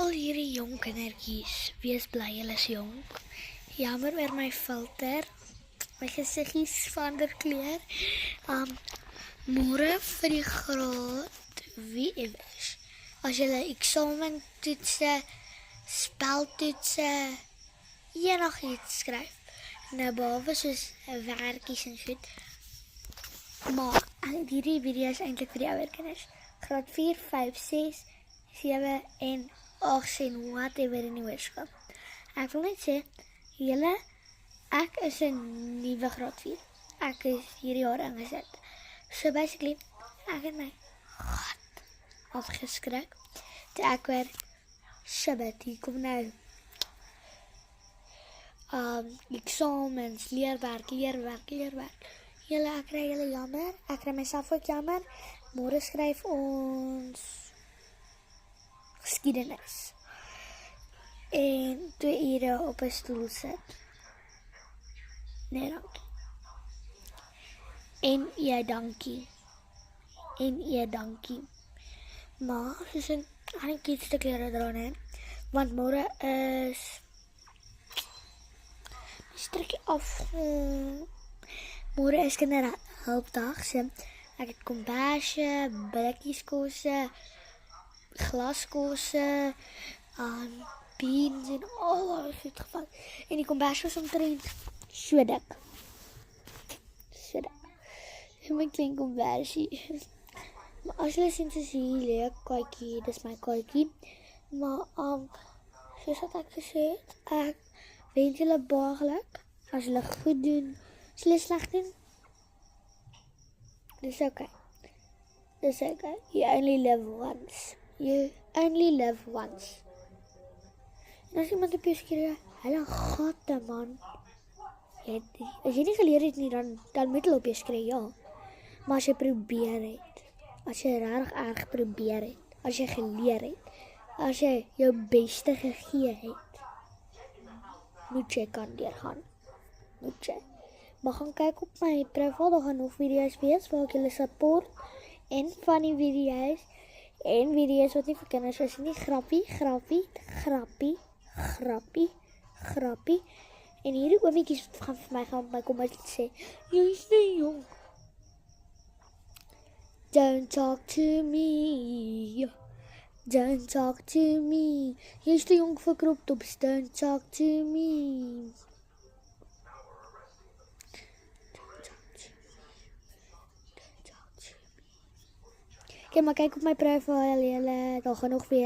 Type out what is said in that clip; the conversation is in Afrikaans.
al hierdie jong kindertjies, wees bly julle is jonk. Jammer oor my filter. My gesiggie is van der kleur. Môre vir die graad, wie iewers. As julle eksamentoetse, speltoetse, enigiets skryf. Nou behalwe soos werkies en goed. Maar hierdie video is eintlik vir die ouer kinders. Graad 4, 5, 6, 7 en 8 en whatever in die hoërskool. Ek wil net sê, ek is 'n nuwe graad 4. Ek is hierdie jaar ingesit. So basically, ek het my gat afgeskrik. Toe ek weer, shit, hier kom nou examens, leerwerk. Julle, ek kry julle jammer. Ek kry myself ook jammer. Môre skryf ons geskiedenis. En 2 ure op 'n stoel sit. Nee, dankie. En dankie. Maar, soos ek gaan nie kies te klere dra, nee. Want môre is strikkie af. Môre is kinderhulpdag, so ek het kombersje, blikieskosse, glaskosse, beans en al daai goed gevat. En die kombersje was omtrent so dik. En my klein kombersje. Maar as julle sien, soos hier lê 'n katjie, dis my katjie. Maar, soos wat ek gesê het, ek wens julle baie geluk. As julle goed doen, as julle sleg doen, dis okay. You only live once. En as iemand op jou skree, hulle gatte, man. As jy nie geleer het nie, dan moet hulle op jou skree, ja. Maar as jy probeer het, as jy regtig erg probeer het, as jy geleer het, as jy jou beste gegee het, moet jy kan deurgaan. Maar gaan kyk op my profiel, daar gaan nog video's wees waar ek julle support en van die video's en video's wat nie vir kinders is nie, grappie. En hierdie oomietjies gaan vir my kom uit en sê, jy's nie jong. Don't talk to me. Jy's te jong vir crop tops. Don't talk to me. Okay, maar kyk op my profiel, julle, daar gaan nog weer